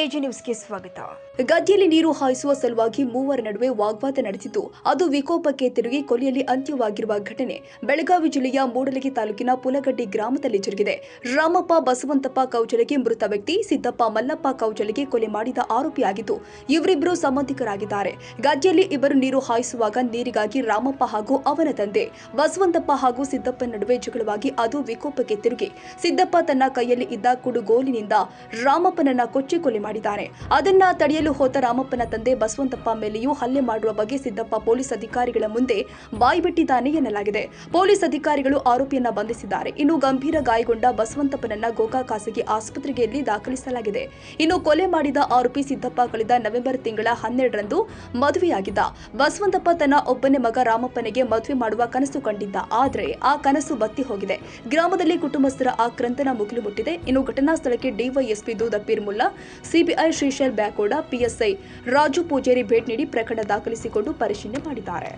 AG ನ್ಯೂಸ್ಗೆ ಸ್ವಾಗತ. ಗದ್ದೆಯಲ್ಲಿ ನೀರು ಹಾಯಿಸುವ ಸಲುವಾಗಿ ಮೂವರ ನಡುವೆ ವಾಗ್ವಾದ ನಡೆಸಿದ್ದು ಅದು ವಿಕೋಪಕ್ಕೆ ತಿರುಗಿ ಕೊಲೆಯಲ್ಲಿ ಅಂತ್ಯವಾಗಿರುವ ಘಟನೆ ಬೆಳಗಾವಿ ಜಿಲ್ಲೆಯ ಮೂಡಲಗಿ ತಾಲೂಕಿನ ಪುಲಗಡ್ಡಿ ಗ್ರಾಮದಲ್ಲಿ ಜರುಗಿದೆ. ರಾಮಪ್ಪ ಬಸವಂತಪ್ಪ ಕೌಜಲಗಿ ಮೃತ ವ್ಯಕ್ತಿ, ಸಿದ್ದಪ್ಪ ಮಲ್ಲಪ್ಪ ಕೌಜಲಗಿ ಕೊಲೆ ಮಾಡಿದ ಆರೋಪಿಯಾಗಿದ್ದು ಇವರಿಬ್ಬರು ಸಂಬಂಧಿಕರಾಗಿದ್ದಾರೆ. ಗದ್ದೆಯಲ್ಲಿ ಇಬ್ಬರು ನೀರು ಹಾಯಿಸುವಾಗ ನೀರಿಗಾಗಿ ರಾಮಪ್ಪ ಹಾಗೂ ಅವನ ತಂದೆ ಬಸವಂತಪ್ಪ ಹಾಗೂ ಸಿದ್ದಪ್ಪ ನಡುವೆ ಜಗಳವಾಗಿ ಅದು ವಿಕೋಪಕ್ಕೆ ತಿರುಗಿ ಸಿದ್ದಪ್ಪ ತನ್ನ ಕೈಯಲ್ಲಿ ಇದ್ದ ಕುಡುಗೋಲಿನಿಂದ ರಾಮಪ್ಪನನ್ನ ಕೊಚ್ಚಿ ಕೊಲೆ ಮಾಡಿದ್ದಾನೆ. ಅದನ್ನ ತಡೆಯಲು ಹೋದ ರಾಮಪ್ಪನ ತಂದೆ ಬಸವಂತಪ್ಪ ಮೇಲೆಯೂ ಹಲ್ಲೆ ಮಾಡುವ ಬಗ್ಗೆ ಸಿದ್ದಪ್ಪ ಪೊಲೀಸ್ ಅಧಿಕಾರಿಗಳ ಮುಂದೆ ಬಾಯ್ಬಿಟ್ಟಿದ್ದಾನೆ ಎನ್ನಲಾಗಿದೆ. ಪೊಲೀಸ್ ಅಧಿಕಾರಿಗಳು ಆರೋಪಿಯನ್ನ ಬಂಧಿಸಿದ್ದಾರೆ. ಇನ್ನು ಗಂಭೀರ ಗಾಯಗೊಂಡ ಬಸವಂತಪ್ಪನನ್ನ ಗೋಕಾಕ್ ಖಾಸಗಿ ಆಸ್ಪತ್ರೆಯಲ್ಲಿ ದಾಖಲಿಸಲಾಗಿದೆ. ಇನ್ನು ಕೊಲೆ ಮಾಡಿದ ಆರೋಪಿ ಸಿದ್ದಪ್ಪ ಕಳೆದ ನವೆಂಬರ್ ತಿಂಗಳ 12ರಂದು ಮದುವೆಯಾಗಿದ್ದ. ಬಸವಂತಪ್ಪ ತನ್ನ ಒಬ್ಬನೇ ಮಗ ರಾಮಪ್ಪನಿಗೆ ಮದುವೆ ಮಾಡುವ ಕನಸು ಕಂಡಿದ್ದ. ಆದರೆ ಆ ಕನಸು ಬತ್ತಿ ಹೋಗಿದೆ. ಗ್ರಾಮದಲ್ಲಿ ಕುಟುಂಬಸ್ಥರ ಆಕ್ರಂದನ ಮುಗಿಲು ಮುಟ್ಟಿದೆ. ಇನ್ನು ಘಟನಾ ಸ್ಥಳಕ್ಕೆ DYSP Dudapeer Mulla, CBI Shrishail Byakod, PSI Raju Pujeri ಭೇಟಿ ನೀಡಿ ಪ್ರಕರಣ ದಾಖಲಿಸಿಕೊಂಡು ಪರಿಶೀಲನೆ ಮಾಡಿದ್ದಾರೆ.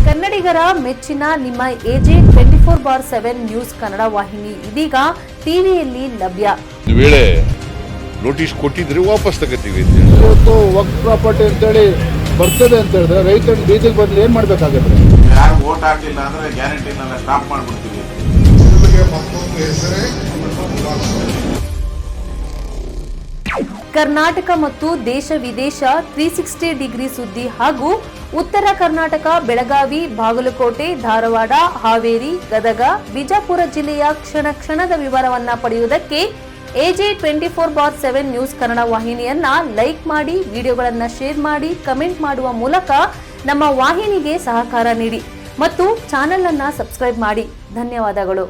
ಕನ್ನಡಿಗರ ಮೆಚ್ಚಿನ ನಿಮ್ಮ ಎಜೆ 24/7 ನ್ಯೂಸ್ ಕನ್ನಡ ವಾಹಿನಿ ಇದೀಗ ಟಿವಿಯಲ್ಲಿ ಲಭ್ಯ. ವೇಳೆ ನೋಟಿಸ್ ಕೊಟ್ಟಿದ್ರೆ ವಾಪಸ್ ತಗೋತೀವಿ. ಇವತ್ತು ವಕ್ಫ್ ಪ್ರಾಪರ್ಟಿ ಅಂತೇಳಿ ಬರ್ತದೆ ಅಂತ ಹೇಳಿದ್ರೆ ರೈತರು ಬೀದಿಗೆ ಬದಲು ಏನ್ ಮಾಡ್ಬೇಕಾಗತ್ತೆ? ಯಾರು ವೋಟ್ ಹಾಕಿಲ್ಲ ಅಂದ್ರೆ ಗ್ಯಾರಂಟಿನೆಲ್ಲ ಸ್ಟಾಪ್ ಮಾಡ್ಬಿಡ್ತೀವಿ. ಕರ್ನಾಟಕ ಮತ್ತು ದೇಶ ವಿದೇಶ 360 ಡಿಗ್ರಿ ಸುದ್ದಿ ಹಾಗೂ ಉತ್ತರ ಕರ್ನಾಟಕ ಬೆಳಗಾವಿ, ಬಾಗಲಕೋಟೆ, ಧಾರವಾಡ, ಹಾವೇರಿ, ಗದಗ, ಬಿಜಾಪುರ ಜಿಲ್ಲೆಯ ಕ್ಷಣ ಕ್ಷಣದ ವಿವರವನ್ನ ಪಡೆಯುವುದಕ್ಕೆ ಎಜೆ 24/7 ನ್ಯೂಸ್ ಕನ್ನಡ ವಾಹಿನಿಯನ್ನ ಲೈಕ್ ಮಾಡಿ, ವಿಡಿಯೋಗಳನ್ನ ಶೇರ್ ಮಾಡಿ, ಕಮೆಂಟ್ ಮಾಡುವ ಮೂಲಕ ನಮ್ಮ ವಾಹಿನಿಗೆ ಸಹಕಾರ ನೀಡಿ ಮತ್ತು ಚಾನೆಲ್ ಅನ್ನ ಸಬ್ಸ್ಕ್ರೈಬ್ ಮಾಡಿ. ಧನ್ಯವಾದಗಳು.